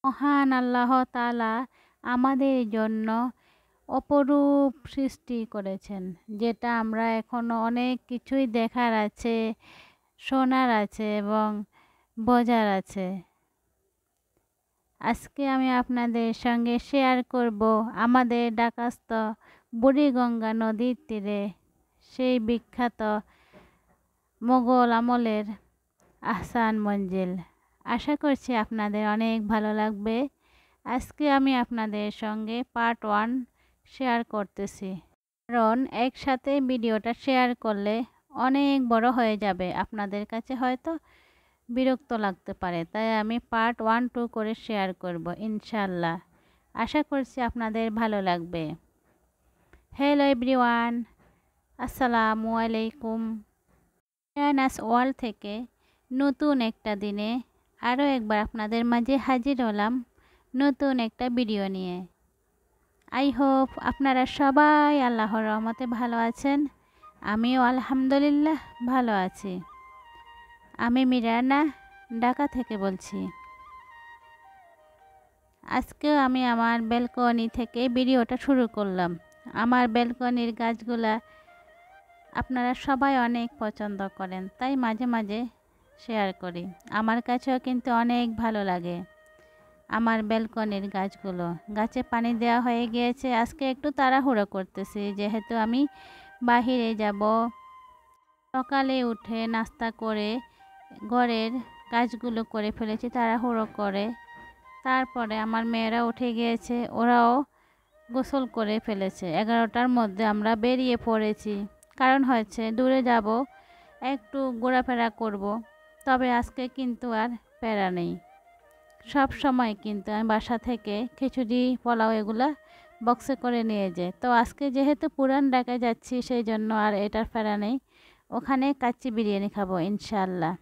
মহান আল্লাহ তাআলা আমাদের জন্য অপরূপ সৃষ্টি করেছেন, যেটা আমরা এখনো অনেক কিছুই দেখার আছে, শোনার আছে এবং বোঝার আছে। আজকে আমি আপনাদের সঙ্গে শেয়ার করব আমাদের ঢাকাস্থ বুড়িগঙ্গা নদীর তীরে সেই বিখ্যাত মোগল আমলের আহসান মঞ্জিল। আশা করছি আপনাদের অনেক ভালো লাগবে। আজকে আমি আপনাদের সঙ্গে পার্ট 1 শেয়ার করতেছি, কারণ একসাথে ভিডিওটা শেয়ার করলে অনেক বড় হয়ে যাবে, আপনাদের কাছে হয়তো বিরক্ত লাগতে পারে, তাই আমি পার্ট 1 2 করে শেয়ার করব ইনশাআল্লাহ। আশা করছি আপনাদের ভালো লাগবে। হ্যালো এভরিওয়ান, আসসালামু আলাইকুম। নাস ওয়ার্ল্ড থেকে নতুন একটা দিনে আরও একবার আপনাদের মাঝে হাজির হলাম নতুন একটা ভিডিও নিয়ে। আই হোপ আপনারা সবাই আল্লাহর রহমতে ভালো আছেন। আমিও আলহামদুলিল্লাহ ভালো আছি। আমি মিরানা ঢাকা থেকে বলছি। আজকেও আমি আমার ব্যালকনি থেকে ভিডিওটা শুরু করলাম। আমার ব্যালকনির গাছগুলা আপনারা সবাই অনেক পছন্দ করেন, তাই মাঝে মাঝে শেয়ার করি। আমার কাছেও কিন্তু অনেক ভালো লাগে আমার ব্যালকনির গাছগুলো। গাছে পানি দেওয়া হয়ে গিয়েছে, আজকে একটু তাড়াহুড়ো করতেছি যেহেতু আমি বাহিরে যাব। সকালে উঠে নাস্তা করে ঘরের কাজগুলো করে ফেলেছি তাড়াহুড়ো করে। তারপরে আমার মেয়েরা উঠে গিয়েছে, ওরাও গোসল করে ফেলেছে। 11টার মধ্যে আমরা বেরিয়ে পড়েছি, কারণ হচ্ছে দূরে যাব, একটু ঘোরাফেরা করব। তবে আজকে কিন্তু আর প্যারা নেই। সব সময় কিন্তু আমি বাসা থেকে খিচুড়ি পোলাও এগুলা বক্সে করে নিয়ে যাই। তো আজকে যেহেতু পুরান ঢাকায় যাচ্ছি, সেই জন্য আর এটার প্যারা নেই। ওখানে কাচ্চি বিরিয়ানি খাবো ইনশাআল্লাহ।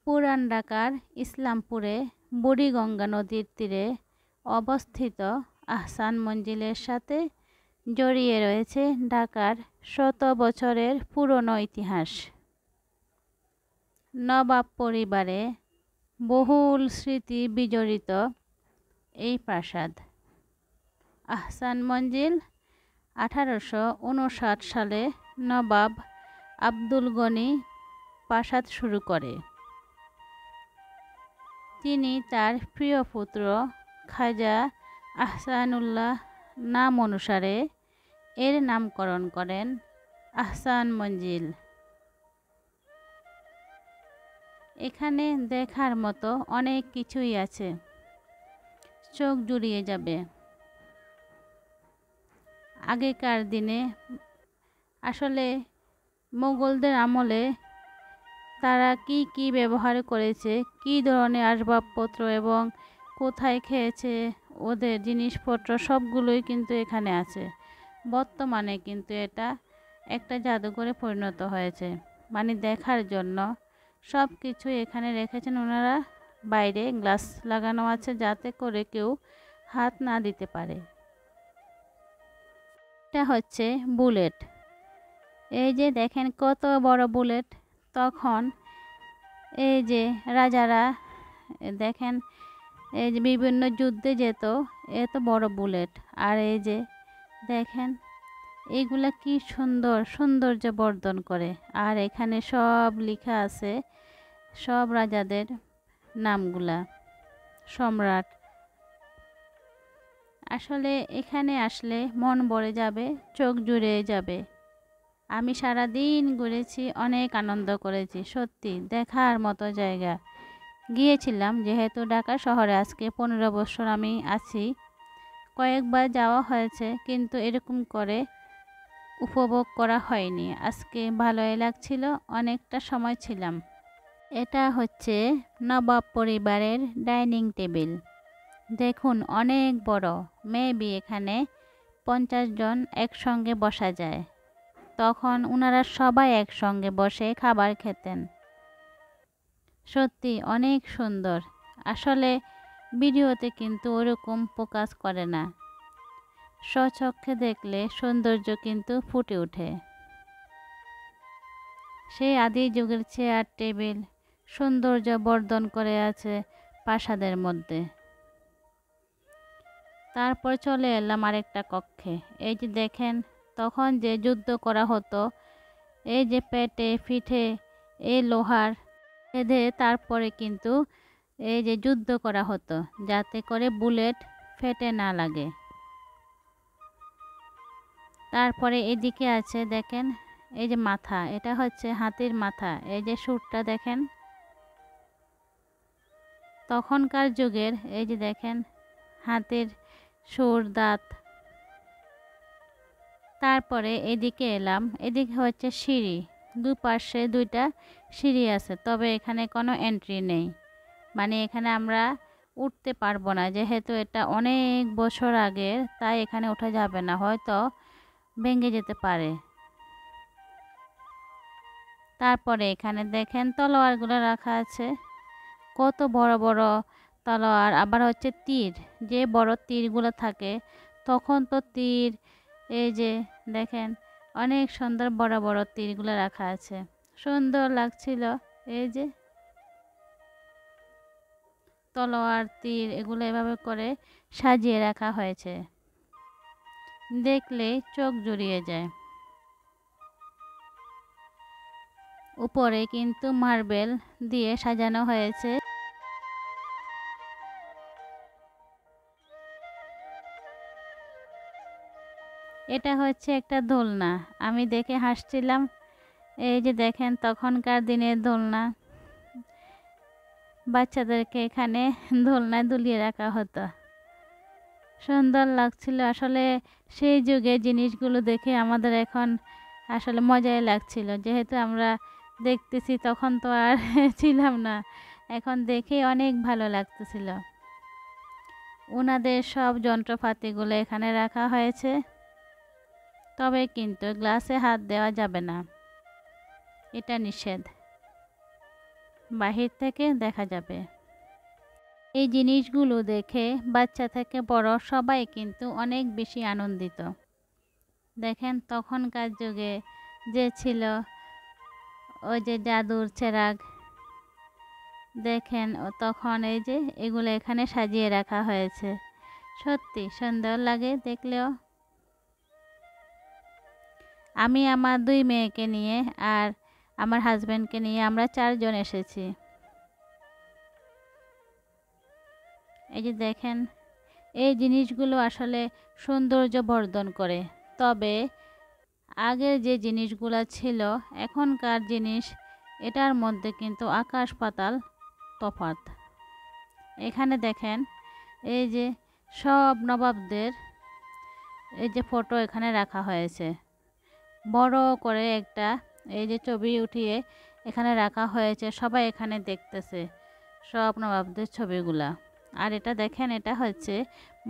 পুরান ঢাকার ইসলামপুরে বুড়িগঙ্গা নদীর তীরে অবস্থিত আহসান মঞ্জিলের সাথে জড়িয়ে রয়েছে ঢাকার শত বছরের পুরনো ইতিহাস। নবাব পরিবারে বহুল স্মৃতি বিজড়িত এই প্রাসাদ। আহসান মঞ্জিল 1859 সালে নবাব আব্দুল গনি প্রাসাদ শুরু করে। তিনি তার প্রিয় পুত্র খাজা আহসানুল্লাহ নাম অনুসারে এর নামকরণ করেন আহসান মঞ্জিল। এখানে দেখার মতো অনেক কিছুই আছে, চোখ জুড়িয়ে যাবে। আগেকার দিনে আসলে মোগলদের আমলে তারা কি কি ব্যবহার করেছে, কি ধরনের আসবাবপত্র এবং কোথায় খেয়েছে, ওদের জিনিসপত্র সবগুলোই কিন্তু এখানে আছে। বর্তমানে কিন্তু এটা একটা জাদুঘরে পরিণত হয়েছে, মানে দেখার জন্য সব কিছু এখানে রেখেছেন ওনারা। বাইরে গ্লাস লাগানো আছে যাতে করে কেউ হাত না দিতে পারে। এটা হচ্ছে বুলেট। এই যে দেখেন কত বড় বুলেট। তখন এই যে রাজারা দেখেন এই যে বিভিন্ন যুদ্ধে যেত, এত বড় বুলেট। আর এই যে দেখেন এইগুলা কি সুন্দর সৌন্দর্য বর্ধন করে। আর এখানে সব লেখা আছে সব রাজাদের নামগুলা, সম্রাট। আসলে এখানে আসলে মন ভরে যাবে, চোখ জুড়ে যাবে। আমি সারা দিন ঘুরেছি, অনেক আনন্দ করেছি, সত্যি দেখার মতো জায়গা। গিয়েছিলাম যেহেতু ঢাকা শহরে আজকে 15 বছর আমি আছি, কয়েকবার যাওয়া হয়েছে, কিন্তু এরকম করে উপভোগ করা হয়নি। আজকে ভালোই লাগছিল, অনেকটা সময় ছিলাম। এটা হচ্ছে নবাব পরিবারের ডাইনিং টেবিল। দেখুন অনেক বড়, মেবি এখানে 50 জন একসঙ্গে বসা যায়। তখন ওনারা সবাই একসঙ্গে বসে খাবার খেতেন। সত্যি অনেক সুন্দর। আসলে ভিডিওতে কিন্তু ওরকম ফোকাস করে না, স্বচক্ষে দেখলে সৌন্দর্য কিন্তু ফুটে ওঠে। সেই আদি যুগের চেয়ার টেবিল সৌন্দর্য বর্ধন করে আছে। প্রাসাদের মধ্যে। তারপর চলে এলাম আরেকটা কক্ষে। এই যে দেখেন তখন যে যুদ্ধ করা হতো, এই যে পেটে পিঠে এই লোহার বেঁধে তারপরে কিন্তু এই যে যুদ্ধ করা হতো, যাতে করে বুলেট ফেটে না লাগে। তারপরে এদিকে আছে দেখেন এই যে মাথা, এটা হচ্ছে হাতির মাথা। এই যে সুরটা দেখেন তখনকার যুগের, এই যে দেখেন হাতির সুর, দাঁত। তারপরে এদিকে এলাম, এদিকে হচ্ছে সিঁড়ি, দুপাশে দুইটা সিঁড়ি আছে, তবে এখানে কোনো এন্ট্রি নেই, মানে এখানে আমরা উঠতে পারবো না, যেহেতু এটা অনেক বছর আগের, তাই এখানে ওঠা যাবে না, হয়তো ভেঙে যেতে পারে। তারপরে এখানে দেখেন তলোয়ারগুলো রাখা আছে, কত বড় বড় তলোয়ার, আবার হচ্ছে তীর, যে বড় তীরগুলো থাকে তখন তো তীর, এই যে দেখেন অনেক সুন্দর বড় বড় তীরগুলো রাখা আছে, সুন্দর লাগছিল। এই যে তলোয়ার তীর এগুলো এভাবে করে সাজিয়ে রাখা হয়েছে, দেখলে চোখ জুড়িয়ে যায়। উপরে কিন্তু মার্বেল দিয়ে সাজানো হয়েছে। এটা হচ্ছে একটা দোলনা, আমি দেখে হাসছিলাম। এই যে দেখেন তখনকার দিনের দোলনা, বাচ্চাদেরকে এখানে দোলনায় দুলিয়ে রাখা হতো, সুন্দর লাগছিল। আসলে সেই যুগে জিনিসগুলো দেখে আমাদের এখন আসলে মজাই লাগছিল, যেহেতু আমরা দেখতেছি, তখন তো আর ছিলাম না, এখন দেখে অনেক ভালো লাগতেছিল। ওনাদের সব যন্ত্রপাতিগুলো এখানে রাখা হয়েছে, তবে কিন্তু গ্লাসে হাত দেওয়া যাবে না, এটা নিষেধ, বাহির থেকে দেখা যাবে। এই জিনিসগুলো দেখে বাচ্চা থেকে বড় সবাই কিন্তু অনেক বেশি আনন্দিত। দেখেন তখনকার যুগে যে ছিল ওই যে জাদুর চেরাগ, দেখেন তখন এই যে এগুলো এখানে সাজিয়ে রাখা হয়েছে, সত্যি সুন্দর লাগে দেখলেও। আমি আমার 2 মেয়েকে নিয়ে আর আমার হাজব্যান্ডকে নিয়ে আমরা 4 জন এসেছি। এই যে দেখেন এই জিনিসগুলো আসলে সৌন্দর্য বর্ধন করে, তবে আগের যে জিনিসগুলো ছিল এখনকার জিনিস, এটার মধ্যে কিন্তু আকাশ পাতাল তফাৎ। এখানে দেখেন এই যে সব নবাবদের এই যে ফটো এখানে রাখা হয়েছে, বড় করে একটা এই যে ছবি উঠিয়ে এখানে রাখা হয়েছে, সবাই এখানে দেখতেছে সব নবাবদের ছবিগুলা। আর এটা দেখেন এটা হচ্ছে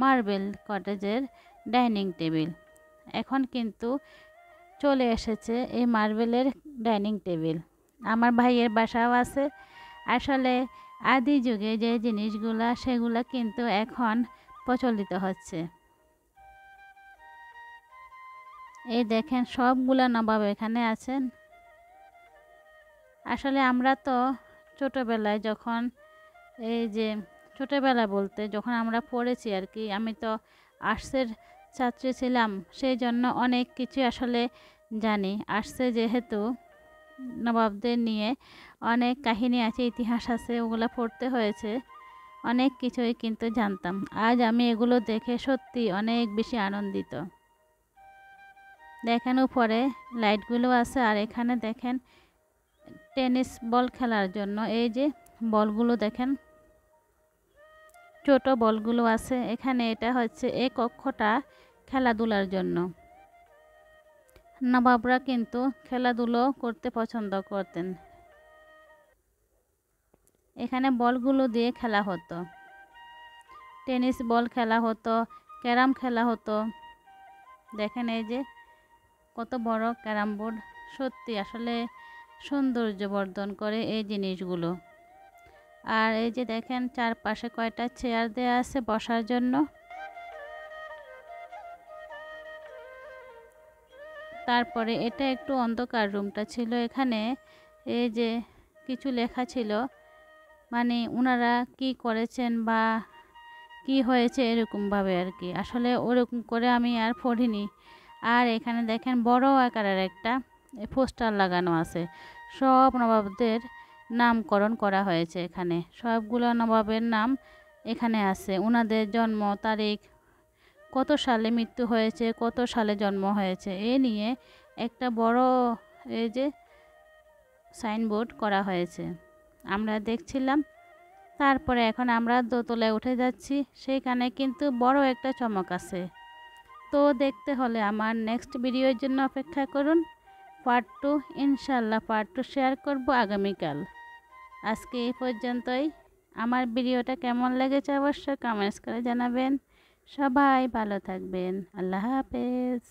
মার্বেল কটেজের ডাইনিং টেবিল, এখন কিন্তু চলে এসেছে এই মার্বেলের ডাইনিং টেবিল, আমার ভাইয়ের বাসাও আছে। আসলে আদি যুগে যে জিনিসগুলা সেগুলা কিন্তু এখন প্রচলিত হচ্ছে। এই দেখেন সবগুলা নবাব এখানে আছেন। আসলে আমরা তো ছোটোবেলায় যখন এই যে ছোটোবেলা বলতে যখন আমরা পড়েছি আর কি, আমি তো আর্টসের ছাত্রী ছিলাম, সেই জন্য অনেক কিছু আসলে জানি। আর্টসে যেহেতু নবাবদের নিয়ে অনেক কাহিনী আছে, ইতিহাস আছে, ওগুলো পড়তে হয়েছে, অনেক কিছুই কিন্তু জানতাম। আজ আমি এগুলো দেখে সত্যি অনেক বেশি আনন্দিত। দেখেন উপরে লাইটগুলো আছে, আর এখানে দেখেন টেনিস বল খেলার জন্য এই যে বলগুলো দেখেন, ছোট বলগুলো আছে এখানে। এটা হচ্ছে এই কক্ষটা খেলাধুলার জন্য, নবাবরা কিন্তু খেলাধুলো করতে পছন্দ করতেন। এখানে বলগুলো দিয়ে খেলা হতো, টেনিস বল খেলা হতো, ক্যারাম খেলা হতো। দেখেন এই যে কত বড় ক্যারাম বোর্ড, সত্যি আসলে সৌন্দর্য বর্ধন করে এই জিনিসগুলো। আর এই যে দেখেন চারপাশে কয়টা চেয়ার দেয়া আছে বসার জন্য। তারপরে এটা একটু অন্ধকার রুমটা ছিল, এখানে এই যে কিছু লেখা ছিল, মানে ওনারা কি করেছেন বা কি হয়েছে এরকমভাবে আর কি। আসলে ওরকম করে আমি আর পড়িনি। আর এখানে দেখেন বড় আকারের একটা পোস্টার লাগানো আছে, সব নবাবদের নামকরণ করা হয়েছে। এখানে সবগুলো নবাবের নাম এখানে আছে, ওনাদের জন্ম তারিখ, কত সালে মৃত্যু হয়েছে, কত সালে জন্ম হয়েছে, এ নিয়ে একটা বড় এই যে সাইনবোর্ড করা হয়েছে, আমরা দেখছিলাম। তারপরে এখন আমরা দোতলায় উঠে যাচ্ছি, সেইখানে কিন্তু বড় একটা চমক আছে। তো দেখতে হলে আমার নেক্সট ভিডিওর জন্য অপেক্ষা করুন। পার্ট 2 ইনশাল্লাহ পার্ট 2 শেয়ার করব আগামীকাল। আজকে এই পর্যন্তই। আমার ভিডিওটা কেমন লেগেছে অবশ্যই কমেন্টস করে জানাবেন। সবাই ভালো থাকবেন। আল্লাহ হাফেজ।